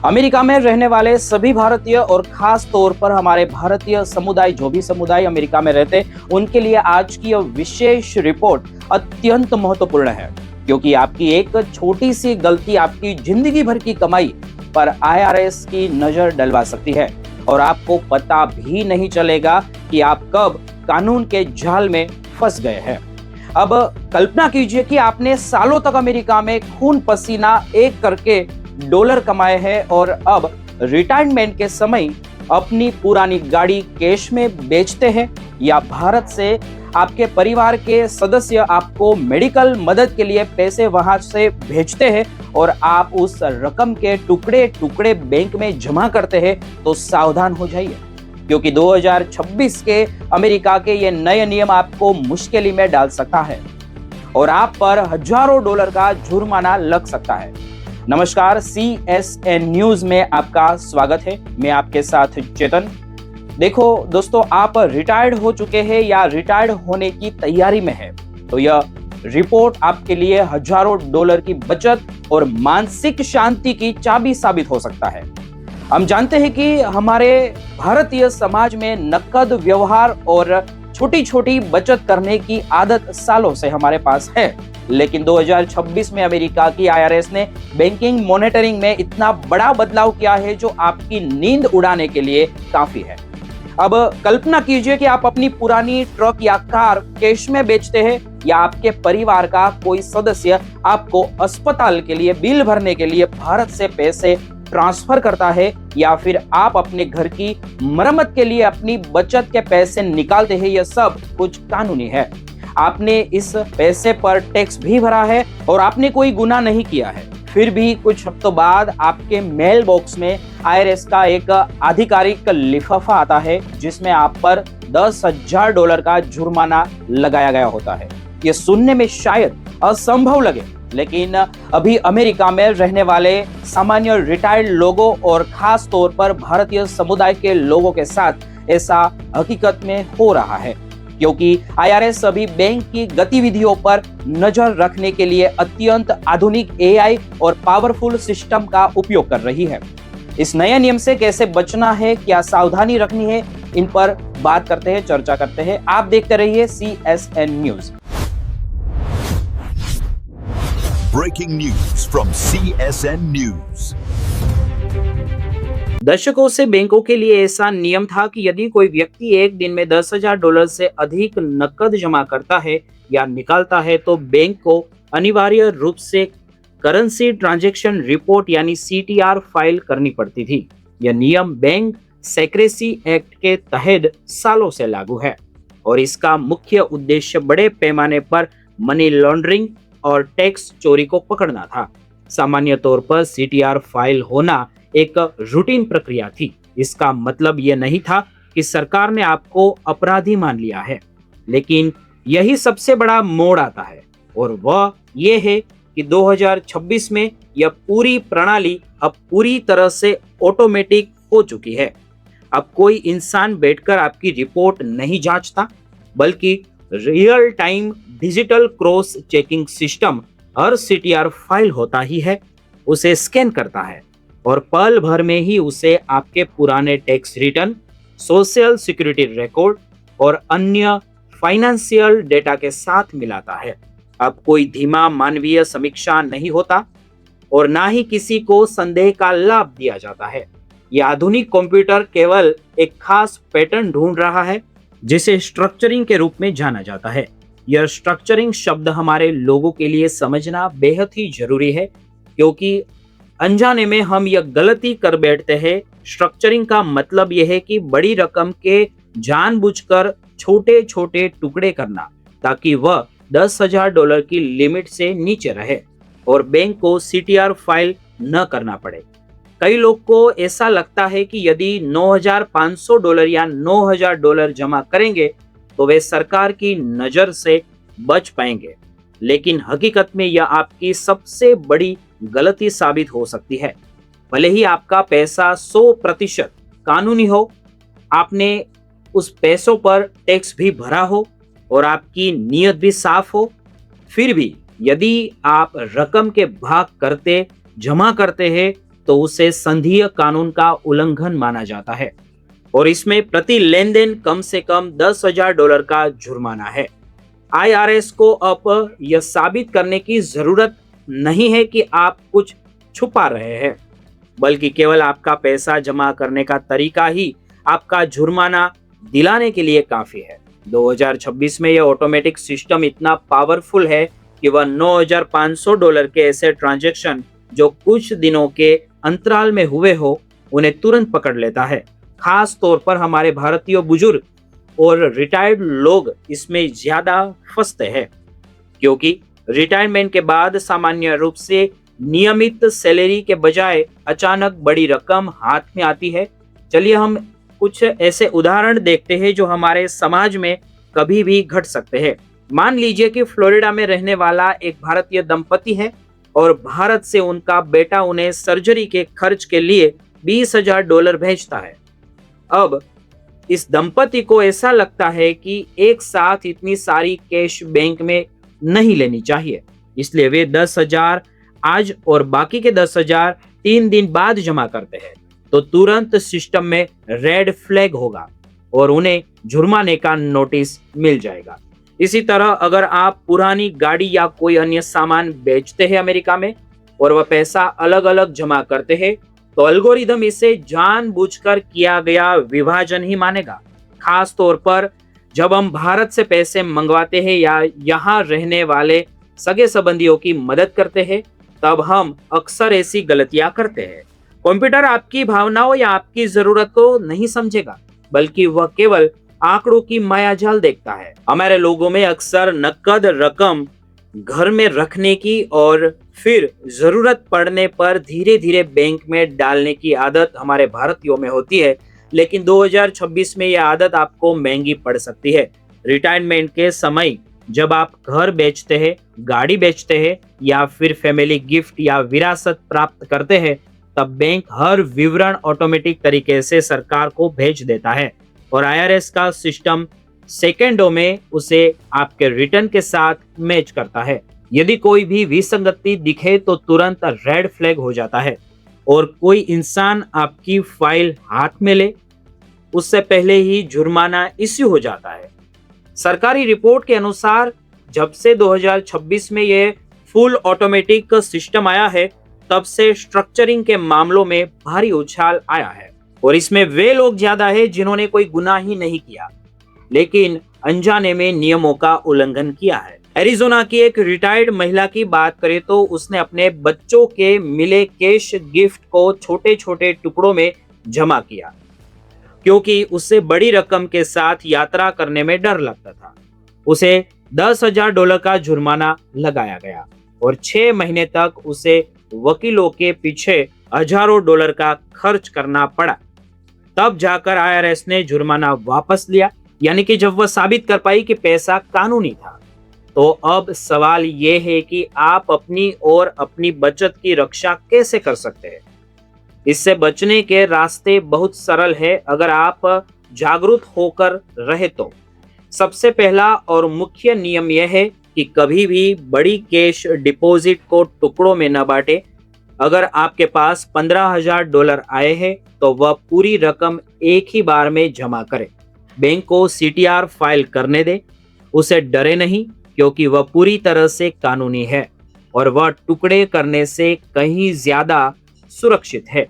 America में रहने वाले सभी भारतीय और खास तौर पर हमारे भारतीय समुदाय, जो भी समुदाय अमेरिका में रहते, उनके लिए आज की यह विशेष रिपोर्ट अत्यंत महत्वपूर्ण है, क्योंकि आपकी एक छोटी सी गलती आपकी जिंदगी भर की कमाई पर आईआरएस की नजर डलवा सकती है और आपको पता भी नहीं चलेगा कि आप कब कानून के जाल में फंस गए हैं। अब कल्पना कीजिए कि आपने सालों तक अमेरिका में खून पसीना एक करके डॉलर कमाए हैं और अब रिटायरमेंट के समय अपनी पुरानी गाड़ी कैश में बेचते हैं, या भारत से आपके परिवार के सदस्य आपको मेडिकल मदद के लिए पैसे वहां से भेजते हैं और आप उस रकम के टुकड़े टुकड़े बैंक में जमा करते हैं, तो सावधान हो जाइए, क्योंकि 2026 के अमेरिका के ये नए नियम आपको मुश्किल में डाल सकता है और आप पर हजारों डॉलर का जुर्माना लग सकता है। नमस्कार, CSN न्यूज में आपका स्वागत है। मैं आपके साथ चेतन। देखो दोस्तों, आप रिटायर्ड हो चुके हैं या रिटायर्ड होने की तैयारी में है, तो यह रिपोर्ट आपके लिए हजारों डॉलर की बचत और मानसिक शांति की चाबी साबित हो सकता है। हम जानते हैं कि हमारे भारतीय समाज में नकद व्यवहार और छोटी छोटी बचत करने की आदत सालों से हमारे पास है, लेकिन 2026 में अमेरिका की आईआरएस ने बैंकिंग मॉनिटरिंग में इतना बड़ा बदलाव किया है जो आपकी नींद उड़ाने के लिए काफी है। अब कल्पना कीजिए कि आप अपनी पुरानी ट्रक या कार कैश में बेचते हैं, या आपके परिवार का कोई सदस्य आपको अस्पताल के लिए बिल भरने के लिए भारत से पैसे ट्रांसफर करता है, या फिर आप अपने घर की मरम्मत के लिए अपनी बचत के पैसे निकालते हैं। यह सब कुछ कानूनी है। आपने इस पैसे पर टैक्स भी भरा है और आपने कोई गुनाह नहीं किया है। फिर भी कुछ हफ्तों बाद आपके मेल बॉक्स में आईआरएस का एक आधिकारिक लिफाफा आता है जिसमें आप पर $10,000 का जुर्माना लगाया गया होता है। ये सुनने में शायद असंभव लगे, लेकिन अभी अमेरिका में रहने वाले सामान्य रिटायर्ड लोगों और खास तौर पर भारतीय समुदाय के लोगों के साथ ऐसा हकीकत में हो रहा है, क्योंकि आईआरएस अभी बैंक की गतिविधियों पर नजर रखने के लिए अत्यंत आधुनिक एआई और पावरफुल सिस्टम का उपयोग कर रही है। इस नए नियम से कैसे बचना है, क्या सावधानी रखनी है, इन पर बात करते हैं, चर्चा करते हैं। आप देखते रहिए CSN news. Breaking news from CSN News. दशकों से बैंकों के लिए ऐसा नियम था कि यदि कोई व्यक्ति एक दिन में $10,000 से अधिक नकद जमा करता है या निकालता है, तो बैंक को अनिवार्य रूप से करेंसी ट्रांजैक्शन रिपोर्ट यानी CTR फाइल करनी पड़ती थी। यह नियम बैंक सेक्रेसी एक्ट के तहत सालों से लागू है और इसका मुख्य उद्देश्य बड़े पैमाने पर मनी लॉन्ड्रिंग और टैक्स चोरी को पकड़ना था। सामान्य तौर पर CTR फाइल होना एक रूटीन प्रक्रिया थी। इसका मतलब यह नहीं था कि सरकार ने आपको अपराधी मान लिया है, लेकिन यही सबसे बड़ा मोड़ आता है और वह यह है कि 2026 में यह पूरी प्रणाली अब पूरी तरह से ऑटोमेटिक हो चुकी है। अब कोई इंसान बैठकर आपकी रिपोर्ट नहीं जांचता, बल्कि real time digital cross checking system हर CTR फाइल होता ही है, उसे स्कैन करता है और पल भर में ही उसे आपके पुराने tax return, social security record और अन्य फाइनेंशियल डेटा के साथ मिलाता है। अब कोई धीमा मानवीय समीक्षा नहीं होता और ना ही किसी को संदेह का लाभ दिया जाता है। यह आधुनिक कंप्यूटर केवल एक खास पैटर्न ढूंढ रहा है जिसे स्ट्रक्चरिंग के रूप में जाना जाता है। यह स्ट्रक्चरिंग शब्द हमारे लोगों के लिए समझना बेहद ही जरूरी है, क्योंकि अनजाने में हम यह गलती कर बैठते हैं। स्ट्रक्चरिंग का मतलब यह है कि बड़ी रकम के जानबूझकर छोटे छोटे टुकड़े करना, ताकि वह $10,000 की लिमिट से नीचे रहे और बैंक को CTR फाइल न करना पड़े। कई लोग को ऐसा लगता है कि यदि $9,500 या $9,000 जमा करेंगे तो वे सरकार की नजर से बच पाएंगे, लेकिन हकीकत में यह आपकी सबसे बड़ी गलती साबित हो सकती है। भले ही आपका पैसा 100% कानूनी हो, आपने उस पैसों पर टैक्स भी भरा हो और आपकी नीयत भी साफ हो, फिर भी यदि आप रकम के भाग करते जमा करते हैं तो उसे संघीय कानून का उल्लंघन माना जाता है और इसमें प्रति लेन देन कम से कम $10,000 का जुर्माना है। IRS को अब यह साबित करने की जरूरत नहीं है कि आप कुछ छुपा रहे हैं, बल्कि केवल आपका पैसा जमा करने का तरीका ही आपका जुर्माना दिलाने के लिए काफी है। 2026 में यह ऑटोमेटिक सिस्टम इतना पावरफुल है कि वह $9,500 के ऐसे ट्रांजैक्शन जो कुछ दिनों के अंतराल में हुए हो उन्हें तुरंत पकड़ लेता है। खास तौर पर हमारे भारतीय बुजुर्ग और रिटायर्ड लोग इसमें ज्यादा फंसते हैं, क्योंकि रिटायरमेंट के बाद सामान्य रूप से नियमित सैलरी के बजाय अचानक बड़ी रकम हाथ में आती है। चलिए हम कुछ ऐसे उदाहरण देखते हैं जो हमारे समाज में कभी भी घट सकते हैं। मान लीजिए कि फ्लोरिडा में रहने वाला एक भारतीय दंपति है और भारत से उनका बेटा उन्हें सर्जरी के खर्च के लिए $20,000 भेजता है। अब इस दंपति को ऐसा लगता है कि एक साथ इतनी सारी कैश बैंक में नहीं लेनी चाहिए, इसलिए वे 10,000 आज और बाकी के 10,000 3 दिन बाद जमा करते हैं। तो तुरंत सिस्टम में रेड फ्लैग होगा और उन्हें जुर्माने का नोटिस मिल जाएगा। इसी तरह अगर आप पुरानी गाड़ी या कोई अन्य सामान बेचते हैं अमेरिका में और वह पैसा अलग अलग जमा करते हैं, तो एल्गोरिदम इसे जानबूझकर किया गया विभाजन ही मानेगा। खास तौर पर जब हम भारत से पैसे मंगवाते हैं या यहाँ रहने वाले सगे संबंधियों की मदद करते हैं, तब हम अक्सर ऐसी गलतियां करते हैं। कंप्यूटर आपकी भावनाओं या आपकी जरूरत को नहीं समझेगा, बल्कि वह केवल आंकड़ों की मायाजाल देखता है। हमारे लोगों में अक्सर नकद रकम घर में रखने की और फिर जरूरत पड़ने पर धीरे धीरे बैंक में डालने की आदत हमारे भारतीयों में होती है, लेकिन 2026 में यह आदत आपको महंगी पड़ सकती है। रिटायरमेंट के समय जब आप घर बेचते हैं, गाड़ी बेचते हैं या फिर फैमिली गिफ्ट या विरासत प्राप्त करते हैं, तब बैंक हर विवरण ऑटोमेटिक तरीके से सरकार को भेज देता है और IRS का सिस्टम सेकेंडों में उसे आपके रिटर्न के साथ मैच करता है। यदि कोई भी विसंगति दिखे तो तुरंत रेड फ्लैग हो जाता है और कोई इंसान आपकी फाइल हाथ में ले उससे पहले ही जुर्माना इश्यू हो जाता है। सरकारी रिपोर्ट के अनुसार जब से 2026 में यह फुल ऑटोमेटिक सिस्टम आया है, तब से स्ट्रक्चरिंग के मामलों में भारी उछाल आया है और इसमें वे लोग ज्यादा है जिन्होंने कोई गुनाह ही नहीं किया लेकिन अनजाने में नियमों का उल्लंघन किया है। एरिजोना की एक रिटायर्ड महिला की बात करें तो उसने अपने बच्चों के मिले कैश गिफ्ट को छोटे छोटे टुकड़ों में जमा किया, क्योंकि उससे बड़ी रकम के साथ यात्रा करने में डर लगता था। उसे $10,000 का जुर्माना लगाया गया और 6 महीने तक उसे वकीलों के पीछे हजारों डॉलर का खर्च करना पड़ा। तब जाकर IRS ने जुर्माना वापस लिया, यानी कि जब वह साबित कर पाई कि पैसा कानूनी था। तो अब सवाल यह है कि आप अपनी और अपनी बचत की रक्षा कैसे कर सकते हैं। इससे बचने के रास्ते बहुत सरल है अगर आप जागरूक होकर रहे तो। सबसे पहला और मुख्य नियम यह है कि कभी भी बड़ी कैश डिपॉजिट को टुकड़ों में न बांटे। अगर आपके पास $15,000 आए हैं तो वह पूरी रकम एक ही बार में जमा करें। बैंक को CTR फाइल करने दे, उसे डरे नहीं, क्योंकि वह पूरी तरह से कानूनी है और वह टुकड़े करने से कहीं ज्यादा सुरक्षित है।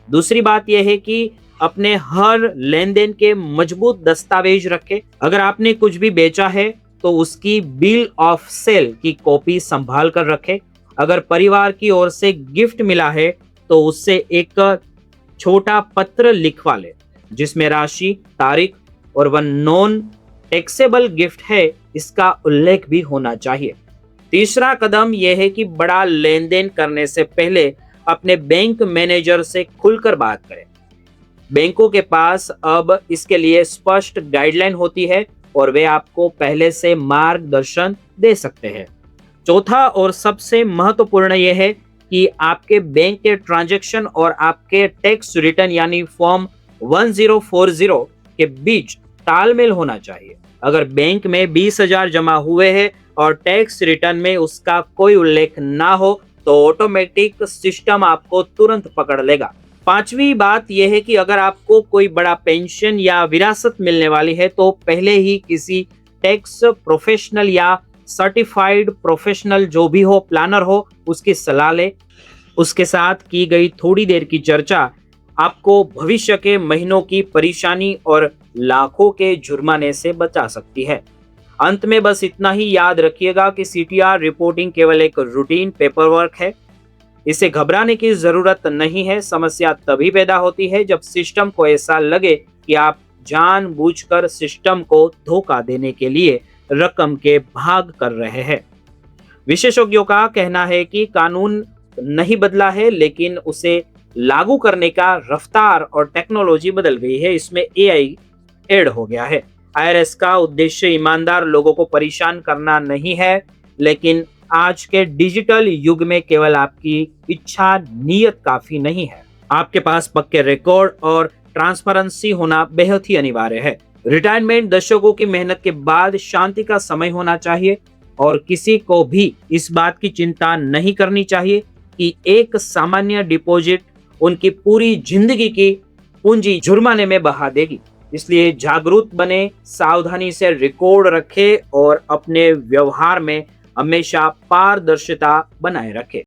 दूसरी बात यह है कि अपने हर लेन देन के मजबूत दस्तावेज रखें। अगर आपने कुछ भी बेचा है तो उसकी बिल ऑफ सेल की कॉपी संभाल कर रखें। अगर परिवार की ओर से गिफ्ट मिला है तो उससे एक छोटा पत्र लिखवा ले जिसमें राशि, तारीख और वह नॉन टैक्सेबल गिफ्ट है इसका उल्लेख भी होना चाहिए। तीसरा कदम यह है कि बड़ा लेन देन करने से पहले अपने बैंक मैनेजर से खुलकर बात करें। बैंकों के पास अब इसके लिए स्पष्ट गाइडलाइन होती है और वे आपको पहले से मार्गदर्शन दे सकते हैं। चौथा और सबसे महत्वपूर्ण यह है कि आपके बैंक के ट्रांजैक्शन और आपके टैक्स रिटर्न यानी फॉर्म 1040 के बीच तालमेल होना चाहिए। अगर बैंक में 20,000 जमा हुए हैं और टैक्स रिटर्न में उसका कोई उल्लेख ना हो तो ऑटोमेटिक सिस्टम आपको तुरंत पकड़ लेगा। पांचवी बात यह है कि अगर आपको कोई बड़ा पेंशन या विरासत मिलने वाली है तो पहले ही किसी टैक्स प्रोफेशनल या सर्टिफाइड प्रोफेशनल जो भी हो, प्लानर हो, उसकी सलाह ले। उसके साथ की गई थोड़ी देर की चर्चा आपको भविष्य के महीनों की परेशानी और लाखों के जुर्माने से बचा सकती है। अंत में बस इतना ही याद रखिएगा कि सीटीआर रिपोर्टिंग केवल एक रूटीन पेपर वर्क है। इसे घबराने की जरूरत नहीं है। समस्या तभी पैदा होती है जब सिस्टम को ऐसा लगे कि आप जानबूझकर सिस्टम को धोखा देने के लिए रकम के भाग कर रहे हैं। विशेषज्ञों का कहना है कि कानून नहीं बदला है, लेकिन उसे लागू करने का रफ्तार और टेक्नोलॉजी बदल गई है। इसमें एआई ऐड हो गया है। आईआरएस का उद्देश्य ईमानदार लोगों को परेशान करना नहीं है, लेकिन आज के डिजिटल युग में केवल आपकी इच्छा नियत काफी नहीं है। आपके पास पक्के रिकॉर्ड और ट्रांसपेरेंसी होना बेहद ही अनिवार्य है। रिटायरमेंट दशकों की मेहनत के बाद शांति का समय होना चाहिए और किसी को भी इस बात की चिंता नहीं करनी चाहिए कि एक सामान्य डिपॉजिट उनकी पूरी जिंदगी की पूंजी जुर्माने में बहा देगी। इसलिए जागरूक बने, सावधानी से रिकॉर्ड रखें और अपने व्यवहार में हमेशा पारदर्शिता बनाए रखें।